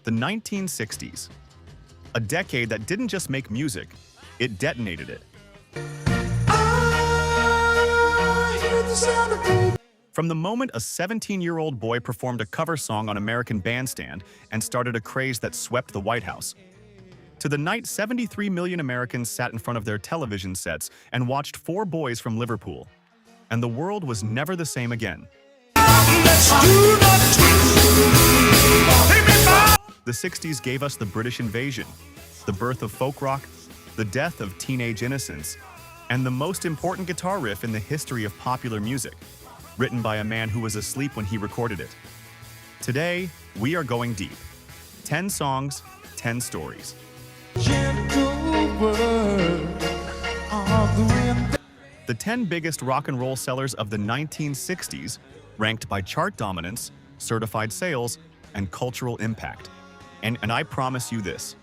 The 1960s. A decade that didn't just make music, it detonated it. From the moment a 17-year-old boy performed a cover song on American Bandstand and started a craze that swept the White House, to the night 73 million Americans sat in front of their television sets and watched four boys from Liverpool, and the world was never the same again. The 60s gave us the British invasion, the birth of folk rock, the death of teenage innocence, and the most important guitar riff in the history of popular music, written by a man who was asleep when he recorded it. Today, we are going deep. 10 songs, 10 stories. The 10 biggest rock and roll sellers of the 1960s, ranked by chart dominance, certified sales, and cultural impact. And I promise you this: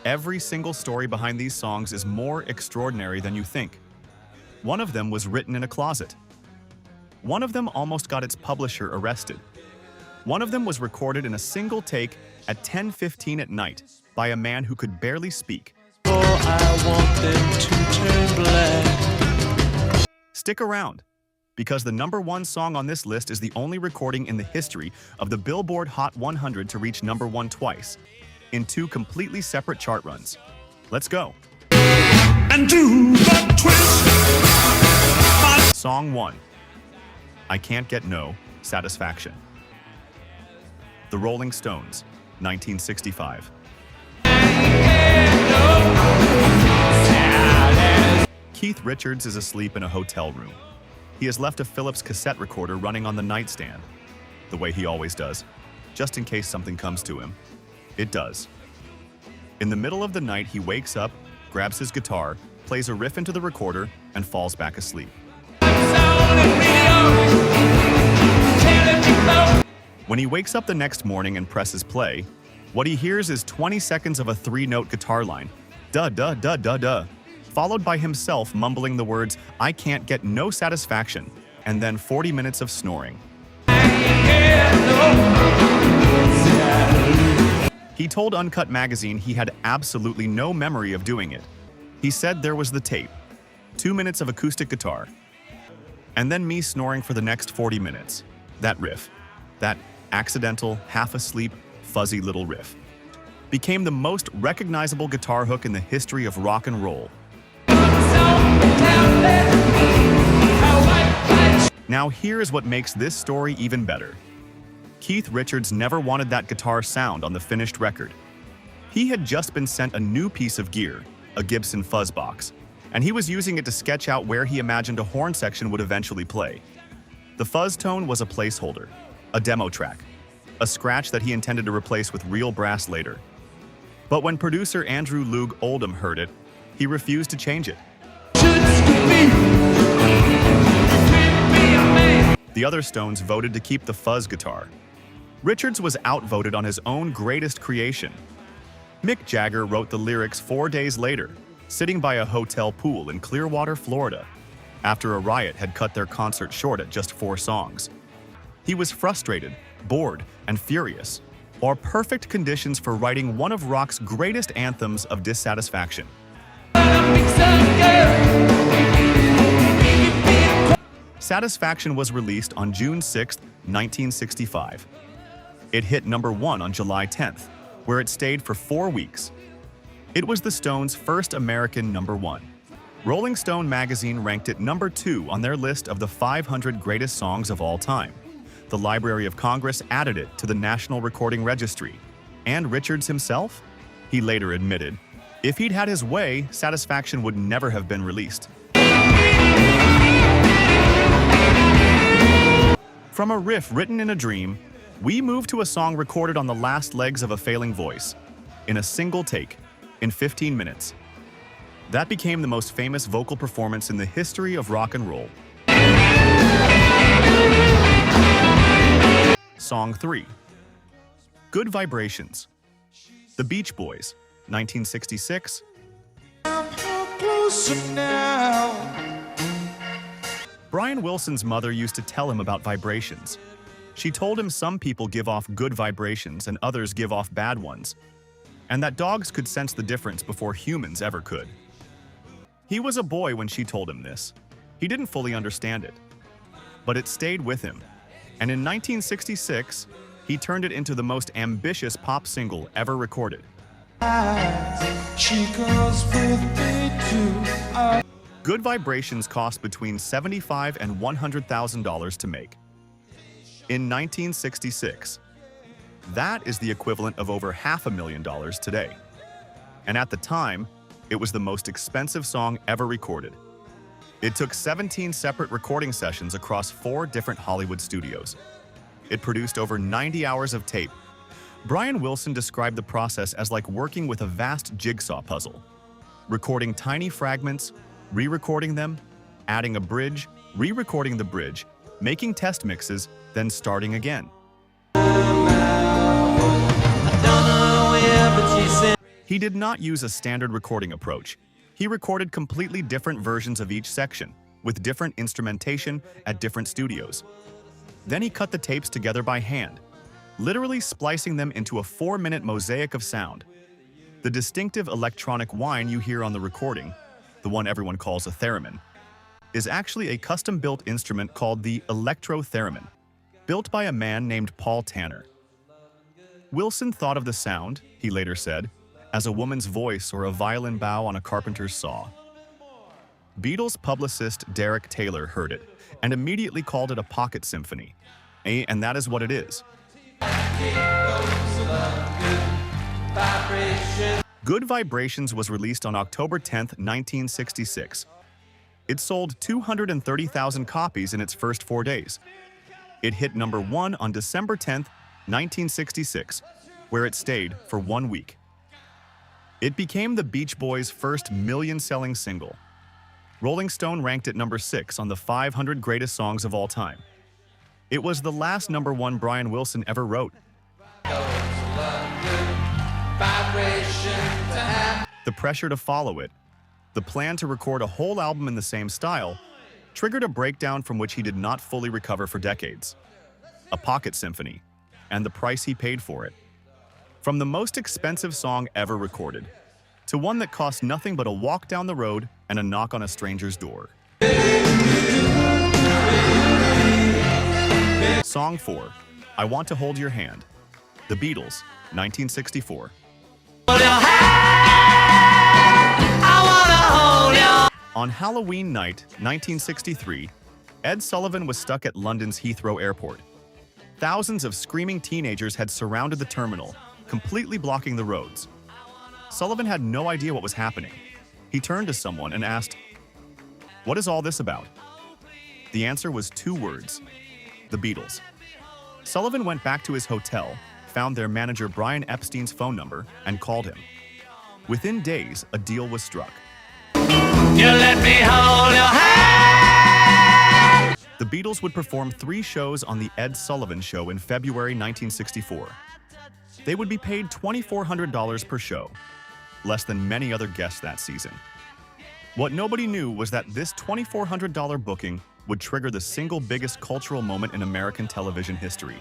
every single story behind these songs is more extraordinary than you think. One of them was written in a closet. One of them almost got its publisher arrested. One of them was recorded in a single take at 10:15 at night by a man who could barely speak. Oh, I want them to turn black. Stick around, because the #1 song on this list is the only recording in the history of the Billboard Hot 100 to reach #1 twice, in two completely separate chart runs. Let's go. And do the twist. Song 1. I Can't Get No Satisfaction. The Rolling Stones, 1965. Keith Richards is asleep in a hotel room. He has left a Philips cassette recorder running on the nightstand, the way he always does, just in case something comes to him. It does. In the middle of the night, he wakes up, grabs his guitar, plays a riff into the recorder, and falls back asleep. When he wakes up the next morning and presses play, what he hears is 20 seconds of a 3-note guitar line, duh, duh, duh, duh, duh, followed by himself mumbling the words, I can't get no satisfaction, and then 40 minutes of snoring. He told Uncut magazine he had absolutely no memory of doing it. He said there was the tape, 2 minutes of acoustic guitar, and then me snoring for the next 40 minutes. That riff, that accidental, half-asleep, fuzzy little riff, became the most recognizable guitar hook in the history of rock and roll. Now here's what makes this story even better. Keith Richards never wanted that guitar sound on the finished record. He had just been sent a new piece of gear, a Gibson fuzz box, and he was using it to sketch out where he imagined a horn section would eventually play. The fuzz tone was a placeholder, a demo track, a scratch that he intended to replace with real brass later. But when producer Andrew Loog Oldham heard it, he refused to change it. The other Stones voted to keep the fuzz guitar. Richards was outvoted on his own greatest creation. Mick Jagger wrote the lyrics 4 days later, sitting by a hotel pool in Clearwater, Florida, after a riot had cut their concert short at just 4 songs. He was frustrated, bored, and furious, or perfect conditions for writing one of rock's greatest anthems of dissatisfaction. Satisfaction was released on June 6, 1965. It hit #1 on July 10th, where it stayed for 4 weeks. It was the Stones' first American #1. Rolling Stone magazine ranked it #2 on their list of the 500 greatest songs of all time. The Library of Congress added it to the National Recording Registry. And Richards himself? He later admitted, if he'd had his way, Satisfaction would never have been released. From a riff written in a dream, we move to a song recorded on the last legs of a failing voice, in a single take, in 15 minutes. That became the most famous vocal performance in the history of rock and roll. Song 3. Good Vibrations. The Beach Boys, 1966. Brian Wilson's mother used to tell him about vibrations. She told him some people give off good vibrations and others give off bad ones, and that dogs could sense the difference before humans ever could. He was a boy when she told him this. He didn't fully understand it, but it stayed with him, and in 1966, he turned it into the most ambitious pop single ever recorded. Good Vibrations cost between $75,000 and $100,000 to make. In 1966, that is the equivalent of over $500,000 today. And at the time, it was the most expensive song ever recorded. It took 17 separate recording sessions across 4 different Hollywood studios. It produced over 90 hours of tape. Brian Wilson described the process as like working with a vast jigsaw puzzle, recording tiny fragments, re-recording them, adding a bridge, re-recording the bridge, making test mixes, then starting again. He did not use a standard recording approach. He recorded completely different versions of each section, with different instrumentation at different studios. Then he cut the tapes together by hand, literally splicing them into a 4-minute mosaic of sound. The distinctive electronic whine you hear on the recording, the one everyone calls a theremin, is actually a custom-built instrument called the electro-theremin, built by a man named Paul Tanner. Wilson thought of the sound, he later said, as a woman's voice or a violin bow on a carpenter's saw. Beatles publicist Derek Taylor heard it and immediately called it a pocket symphony, and that is what it is. Good Vibrations was released on October 10, 1966. It sold 230,000 copies in its first 4 days. It hit number 1 on December 10, 1966, where it stayed for 1 week. It became the Beach Boys' first million-selling single. Rolling Stone ranked it number 6 on the 500 greatest songs of all time. It was the last number 1 Brian Wilson ever wrote. The pressure to follow it, the plan to record a whole album in the same style, triggered a breakdown from which he did not fully recover for decades. A pocket symphony, and the price he paid for it. From the most expensive song ever recorded, to one that cost nothing but a walk down the road and a knock on a stranger's door. Song 4, I Want to Hold Your Hand, The Beatles, 1964. On Halloween night, 1963, Ed Sullivan was stuck at London's Heathrow Airport. Thousands of screaming teenagers had surrounded the terminal, completely blocking the roads. Sullivan had no idea what was happening. He turned to someone and asked, "What is all this about?" The answer was 2 words, the Beatles. Sullivan went back to his hotel, found their manager Brian Epstein's phone number, and called him. Within days, a deal was struck. You let me hold your hand. The Beatles would perform 3 shows on The Ed Sullivan Show in February 1964. They would be paid $2,400 per show, less than many other guests that season. What nobody knew was that this $2,400 booking would trigger the single biggest cultural moment in American television history.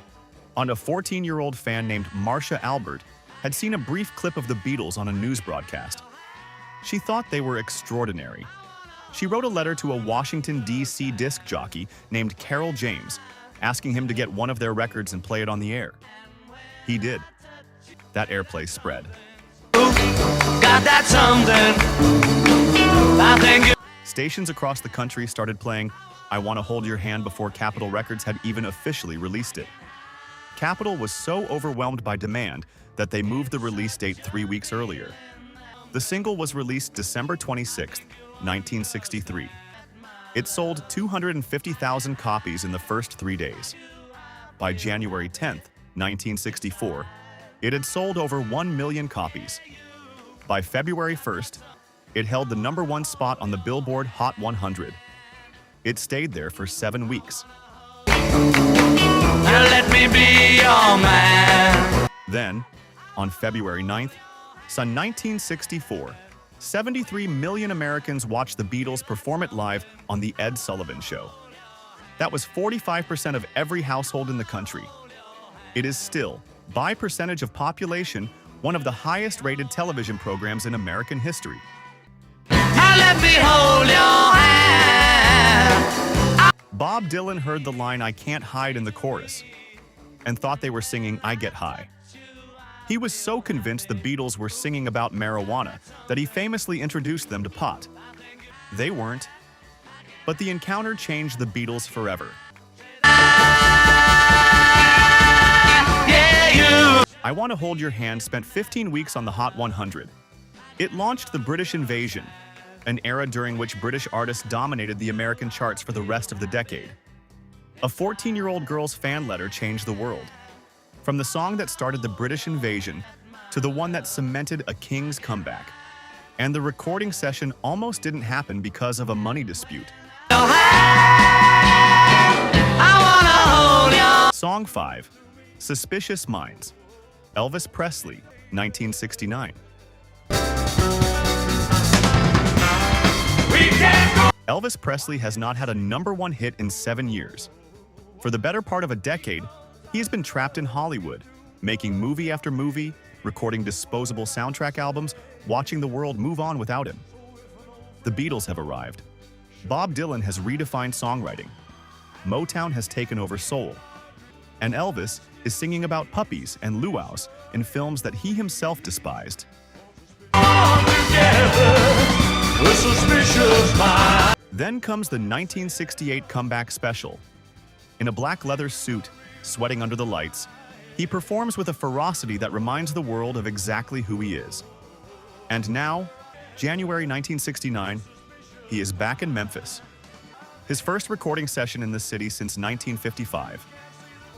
A 14-year-old fan named Marcia Albert had seen a brief clip of the Beatles on a news broadcast. She thought they were extraordinary. She wrote a letter to a Washington, D.C. disc jockey named Carol James, asking him to get one of their records and play it on the air. He did. That airplay spread. Got that something. I think stations across the country started playing I Want to Hold Your Hand before Capitol Records had even officially released it. Capitol was so overwhelmed by demand that they moved the release date 3 weeks earlier. The single was released December 26, 1963. It sold 250,000 copies in the first 3 days. By January 10, 1964, it had sold over 1 million copies. By February 1st, it held the number 1 spot on the Billboard Hot 100. It stayed there for 7 weeks. Now let me be your man. Then, on February 9th, 1964, 73 million Americans watched the Beatles perform it live on The Ed Sullivan Show. That was 45% of every household in the country. It is still, by percentage of population, one of the highest-rated television programs in American history. Now let me hold your hand. Bob Dylan heard the line "I can't hide" in the chorus and thought they were singing "I Get High." He was so convinced the Beatles were singing about marijuana that he famously introduced them to pot. They weren't. But the encounter changed the Beatles forever. I Want to Hold Your Hand spent 15 weeks on the Hot 100. It launched the British invasion, an era during which British artists dominated the American charts for the rest of the decade. A 14-year-old girl's fan letter changed the world. From the song that started the British invasion to the one that cemented a king's comeback. And the recording session almost didn't happen because of a money dispute. Song 5, Suspicious Minds, Elvis Presley, 1969. Elvis Presley has not had a #1 hit in 7 years. For the better part of a decade, he has been trapped in Hollywood, making movie after movie, recording disposable soundtrack albums, watching the world move on without him. The Beatles have arrived. Bob Dylan has redefined songwriting. Motown has taken over soul. And Elvis is singing about puppies and luau's in films that he himself despised. Then comes the 1968 comeback special. In a black leather suit, sweating under the lights, he performs with a ferocity that reminds the world of exactly who he is. And now, January 1969, he is back in Memphis. His first recording session in the city since 1955.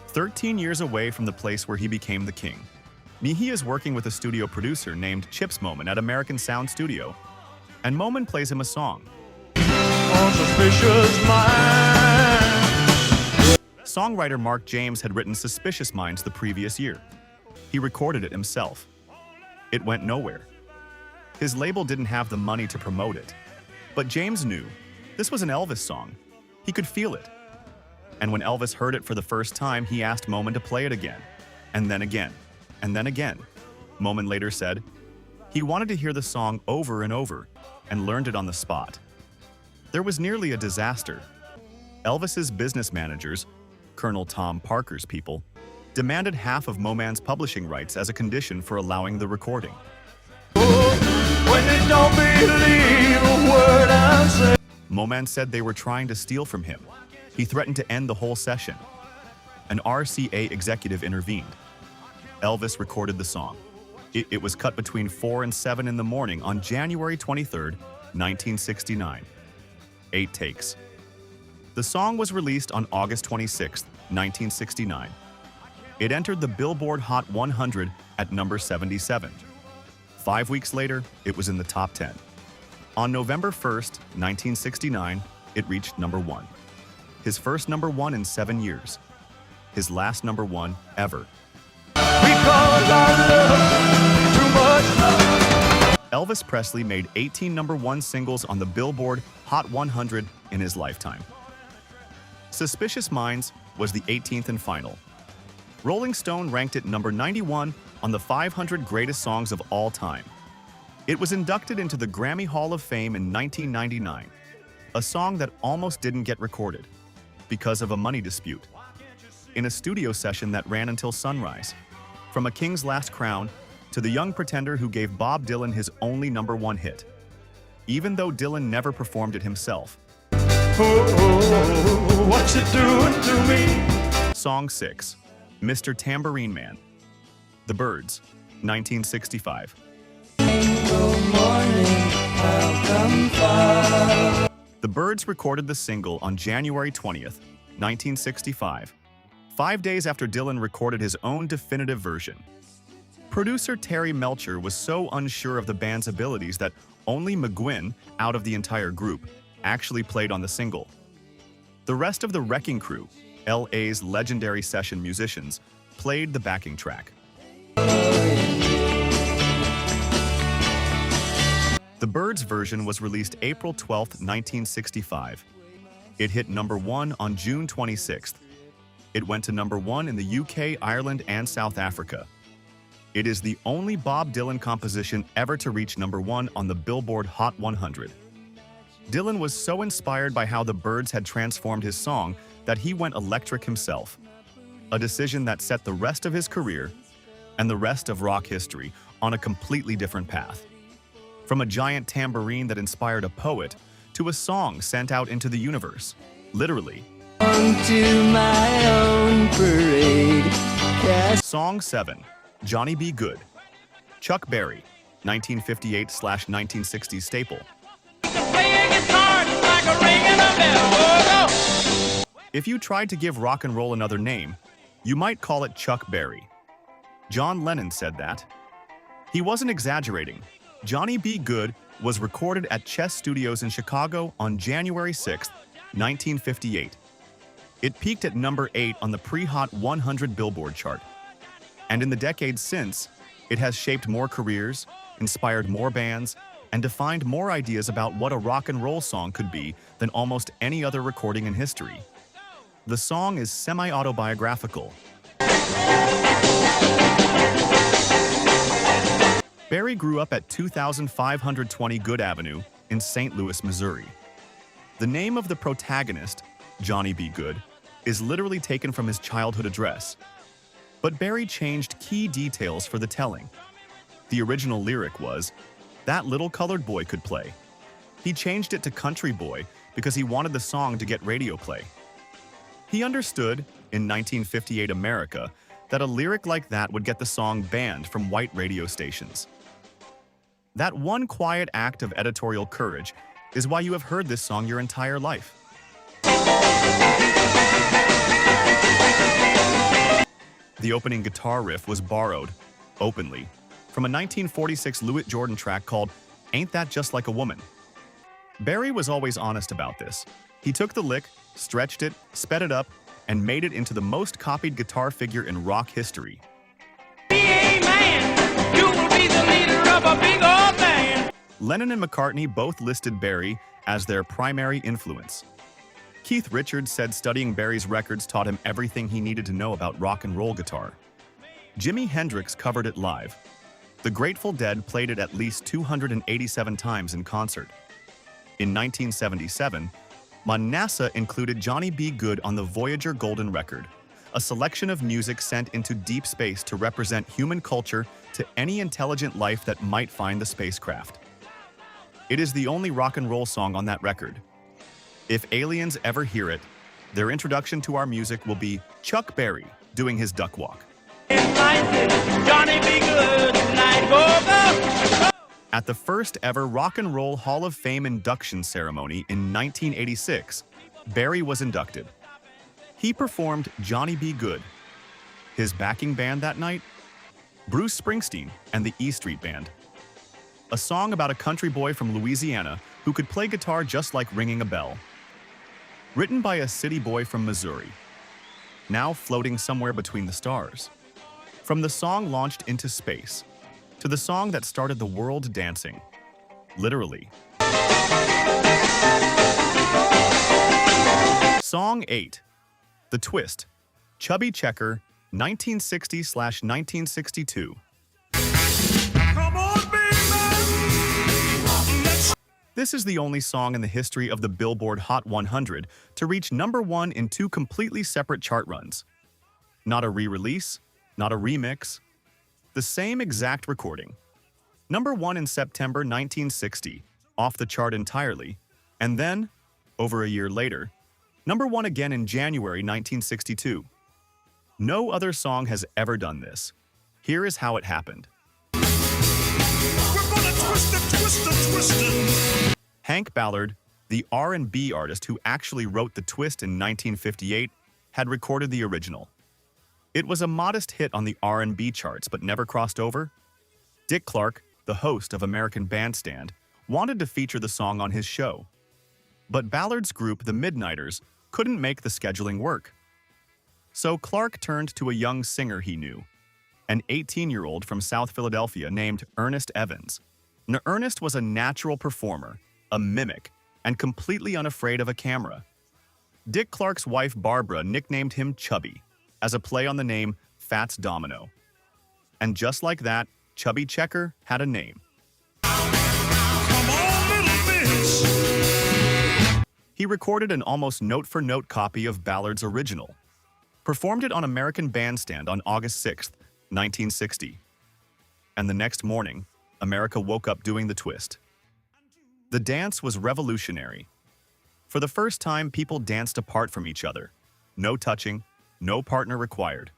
13 years away from the place where he became the king. He is working with a studio producer named Chips Moman at American Sound Studio, and Moman plays him a song. Songwriter Mark James had written Suspicious Minds the previous year. He recorded it himself. It went nowhere. His label didn't have the money to promote it. But James knew this was an Elvis song. He could feel it. And when Elvis heard it for the first time, he asked Moman to play it again, and then again, and then again. Moman later said he wanted to hear the song over and over and learned it on the spot. There was nearly a disaster. Elvis's business managers, Colonel Tom Parker's people, demanded half of Moman's publishing rights as a condition for allowing the recording. Moman said they were trying to steal from him. He threatened to end the whole session. An RCA executive intervened. Elvis recorded the song. It was cut between 4 and 7 in the morning on January 23, 1969. 8 takes. The song was released on August 26, 1969. It entered the Billboard Hot 100 at number 77. 5 weeks later, it was in the top 10. On November 1st, 1969, it reached number 1. His first number 1 in 7 years. His last number 1 ever. Elvis Presley made 18 number 1 singles on the Billboard Hot 100 in his lifetime. Suspicious Minds was the 18th and final. Rolling Stone ranked it number 91 on the 500 greatest songs of all time. It was inducted into the Grammy Hall of Fame in 1999, a song that almost didn't get recorded because of a money dispute. In a studio session that ran until sunrise, from A King's Last Crown to The Young Pretender who gave Bob Dylan his only number 1 hit. Even though Dylan never performed it himself. What you doing to me? Song 6, Mr. Tambourine Man, The Byrds, 1965. The Byrds recorded the single on January 20th, 1965, 5 days after Dylan recorded his own definitive version. Producer Terry Melcher was so unsure of the band's abilities that only McGuinn, out of the entire group, actually played on the single. The rest of the Wrecking Crew, LA's legendary session musicians, played the backing track. The Byrds version was released April 12, 1965. It hit number 1 on June 26th. It went to number 1 in the UK, Ireland, and South Africa. It is the only Bob Dylan composition ever to reach number 1 on the Billboard Hot 100. Dylan was so inspired by how the Byrds had transformed his song that he went electric himself, a decision that set the rest of his career and the rest of rock history on a completely different path. From a giant tambourine that inspired a poet to a song sent out into the universe, literally. To my own parade. Song 7, Johnny B. Goode. Chuck Berry, 1958/1960s staple. If you tried to give rock and roll another name, you might call it Chuck Berry. John Lennon said that. He wasn't exaggerating. Johnny B. Goode was recorded at Chess Studios in Chicago on January 6, 1958. It peaked at number 8 on the pre-Hot 100 Billboard chart. And in the decades since, it has shaped more careers, inspired more bands, and defined more ideas about what a rock and roll song could be than almost any other recording in history. The song is semi-autobiographical. Berry grew up at 2520 Goode Avenue in St. Louis, Missouri. The name of the protagonist, Johnny B. Goode, is literally taken from his childhood address. But Berry changed key details for the telling. The original lyric was, "That little colored boy could play." He changed it to country boy because he wanted the song to get radio play. He understood, in 1958 America, that a lyric like that would get the song banned from white radio stations. That one quiet act of editorial courage is why you have heard this song your entire life. The opening guitar riff was borrowed, openly, from a 1946 Louis Jordan track called "Ain't That Just Like a Woman?" Berry was always honest about this. He took the lick, stretched it, sped it up, and made it into the most copied guitar figure in rock history. Lennon and McCartney both listed Berry as their primary influence. Keith Richards said studying Berry's records taught him everything he needed to know about rock and roll guitar. Jimi Hendrix covered it live. The Grateful Dead played it at least 287 times in concert. In 1977, NASA included Johnny B. Goode on the Voyager Golden Record, a selection of music sent into deep space to represent human culture to any intelligent life that might find the spacecraft. It is the only rock and roll song on that record. If aliens ever hear it, their introduction to our music will be Chuck Berry doing his duck walk. Johnny B. Goode, tonight, go, go. At the first ever Rock and Roll Hall of Fame induction ceremony in 1986, Berry was inducted. He performed Johnny B. Goode. His backing band that night? Bruce Springsteen and the E Street Band. A song about a country boy from Louisiana who could play guitar just like ringing a bell. Written by a city boy from Missouri, now floating somewhere between the stars. From the song launched into space, to the song that started the world dancing. Literally. Song 8, The Twist, Chubby Checker, 1960/1962. This is the only song in the history of the Billboard Hot 100 to reach number 1 in 2 completely separate chart runs. Not a re-release, not a remix. The same exact recording. Number 1 in September 1960, off the chart entirely, and then, over a year later, number 1 again in January 1962. No other song has ever done this. Here is how it happened. Hank Ballard, the R&B artist who actually wrote The Twist in 1958, had recorded the original. It was a modest hit on the R&B charts but never crossed over. Dick Clark, the host of American Bandstand, wanted to feature the song on his show. But Ballard's group, the Midnighters, couldn't make the scheduling work. So Clark turned to a young singer he knew, an 18-year-old from South Philadelphia named Ernest Evans. Now, Ernest was a natural performer, a mimic, and completely unafraid of a camera. Dick Clark's wife Barbara nicknamed him Chubby, as a play on the name Fats Domino. And just like that, Chubby Checker had a name. He recorded an almost note-for-note copy of Ballard's original, performed it on American Bandstand on August 6, 1960. And the next morning, America woke up doing the twist. The dance was revolutionary. For the first time, people danced apart from each other. No touching, no partner required.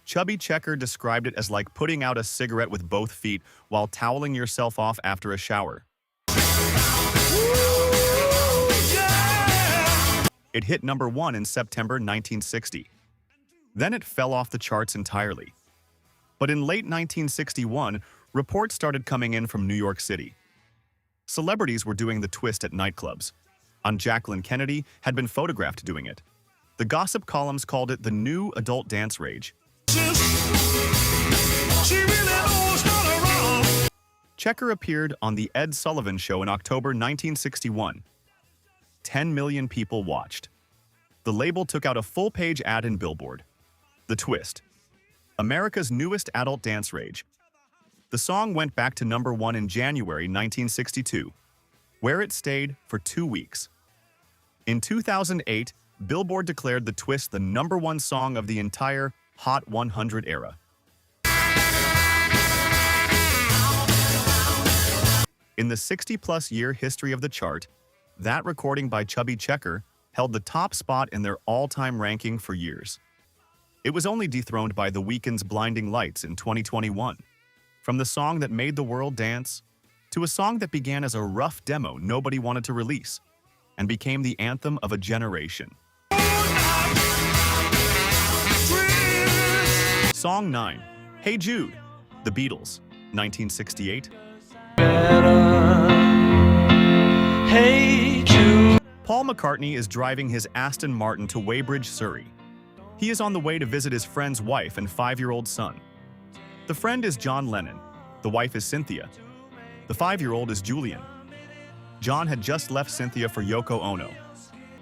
Chubby Checker described it as like putting out a cigarette with both feet while toweling yourself off after a shower. It hit #1 in September 1960. Then it fell off the charts entirely. But in late 1961, reports started coming in from New York City. Celebrities were doing the twist at nightclubs. Jacqueline Kennedy had been photographed doing it. The gossip columns called it the new adult dance rage. Checker appeared on The Ed Sullivan Show in October 1961. 10 million people watched. The label took out a full-page ad in Billboard. The twist. America's newest adult dance rage. The song went back to #1 in January 1962, where it stayed for 2 weeks. In 2008, Billboard declared the twist the #1 song of the entire Hot 100 era. In the 60-plus year history of the chart, that recording by Chubby Checker held the top spot in their all-time ranking for years. It was only dethroned by The Weeknd's Blinding Lights in 2021. From the song that made the world dance, to a song that began as a rough demo nobody wanted to release, and became the anthem of a generation. Song 9, Hey Jude, The Beatles, 1968. Hey Jude. Paul McCartney is driving his Aston Martin to Weybridge, Surrey. He is on the way to visit his friend's wife and 5-year-old son. The friend is John Lennon. The wife is Cynthia. The 5-year-old is Julian. John had just left Cynthia for Yoko Ono,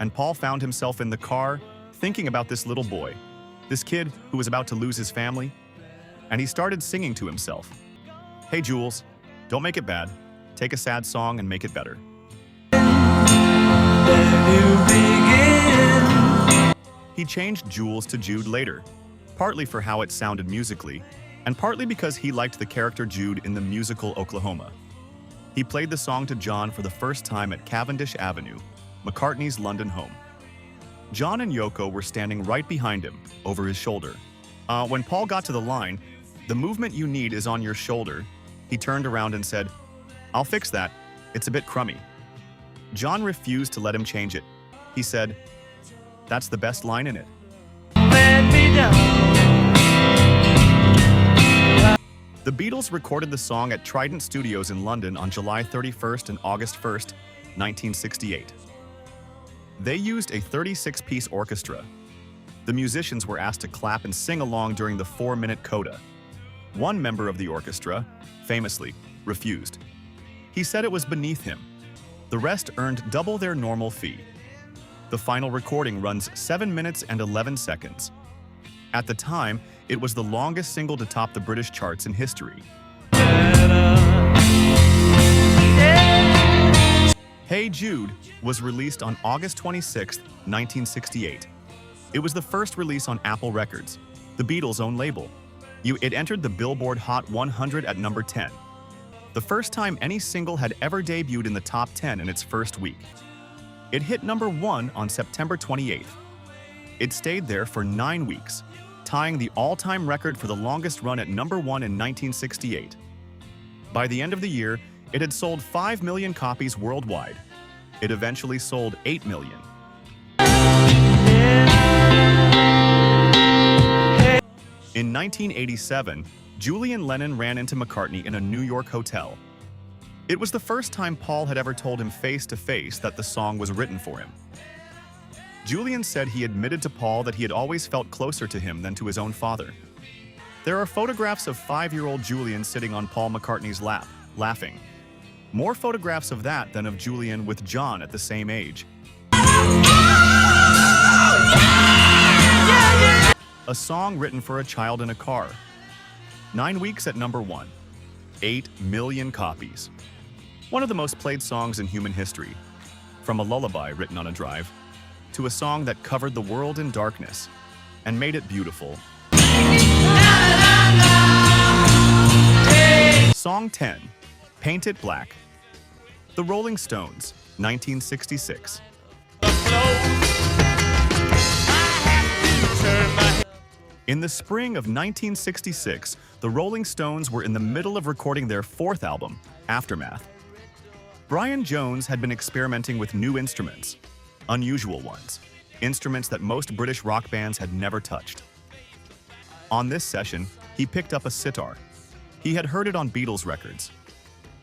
and Paul found himself in the car thinking about this little boy, this kid who was about to lose his family, and he started singing to himself. Hey Jules, don't make it bad. Take a sad song and make it better. He changed Jules to Jude later, partly for how it sounded musically, and partly because he liked the character Jude in the musical Oklahoma. He played the song to John for the first time at Cavendish Avenue, McCartney's London home. John and Yoko were standing right behind him, over his shoulder. When Paul got to the line, "The movement you need is on your shoulder," he turned around and said, "I'll fix that. It's a bit crummy." John refused to let him change it. He said, "That's the best line in it." The Beatles recorded the song at Trident Studios in London on July 31st and August 1st, 1968. They used a 36-piece orchestra. The musicians were asked to clap and sing along during the 4-minute coda. One member of the orchestra, famously, refused. He said it was beneath him. The rest earned double their normal fee. The final recording runs 7 minutes and 11 seconds. At the time, it was the longest single to top the British charts in history. Hey Jude was released on August 26, 1968. It was the first release on Apple Records, the Beatles' own label. It entered the Billboard Hot 100 at #10. The first time any single had ever debuted in the top 10 in its first week. It hit #1 on September 28th. It stayed there for 9 weeks, tying the all-time record for the longest run at #1 in 1968. By the end of the year, it had sold 5 million copies worldwide. It eventually sold 8 million. In 1987, Julian Lennon ran into McCartney in a New York hotel. It was the first time Paul had ever told him face-to-face that the song was written for him. Julian said he admitted to Paul that he had always felt closer to him than to his own father. There are photographs of 5-year-old Julian sitting on Paul McCartney's lap, laughing. More photographs of that than of Julian with John at the same age. a song written for a child in a car. 9 weeks at number 1. 8 million copies. One of the most played songs in human history. From a lullaby written on a drive, to a song that covered the world in darkness and made it beautiful. Song 10, Paint It Black. The Rolling Stones, 1966. In the spring of 1966, the Rolling Stones were in the middle of recording their fourth album, Aftermath. Brian Jones had been experimenting with new instruments, unusual ones, instruments that most British rock bands had never touched. On this session, he picked up a sitar. He had heard it on Beatles records.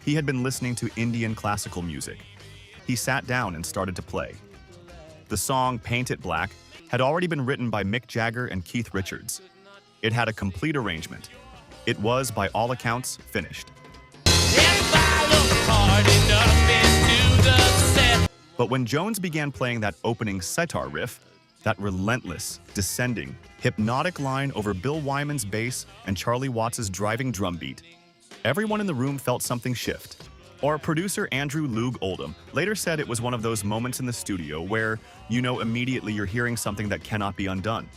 He had been listening to Indian classical music. He sat down and started to play. The song Paint It Black had already been written by Mick Jagger and Keith Richards. It had a complete arrangement. It was, by all accounts, finished. But when Jones began playing that opening sitar riff, that relentless, descending, hypnotic line over Bill Wyman's bass and Charlie Watts' driving drum beat, everyone in the room felt something shift. Or producer Andrew Loog Oldham later said it was one of those moments in the studio where you know immediately you're hearing something that cannot be undone.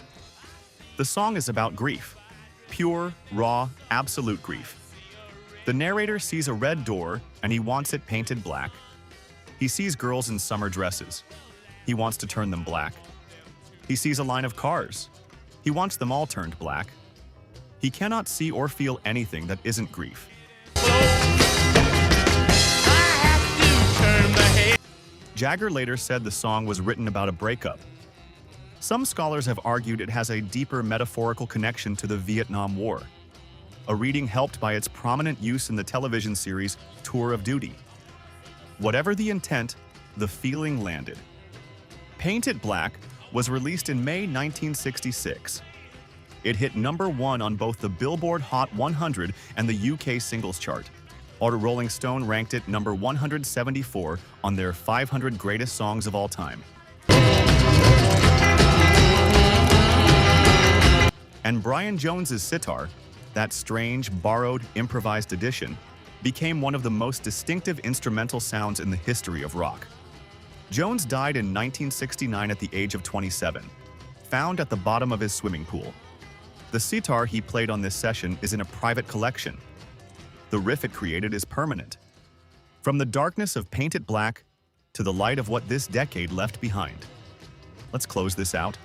The song is about grief. Pure, raw, absolute grief. The narrator sees a red door and he wants it painted black. He sees girls in summer dresses. He wants to turn them black. He sees a line of cars. He wants them all turned black. He cannot see or feel anything that isn't grief. Jagger later said the song was written about a breakup. Some scholars have argued it has a deeper metaphorical connection to the Vietnam War, a reading helped by its prominent use in the television series Tour of Duty. Whatever the intent, the feeling landed. Paint It Black was released in May 1966. It hit number 1 on both the Billboard Hot 100 and the UK singles chart. Or Rolling Stone ranked it number 174 on their 500 greatest songs of all time. And Brian Jones's sitar, that strange, borrowed, improvised addition, became one of the most distinctive instrumental sounds in the history of rock. Jones died in 1969 at the age of 27, found at the bottom of his swimming pool. The sitar he played on this session is in a private collection. The riff it created is permanent. From the darkness of Paint It Black to the light of what this decade left behind. Let's close this out.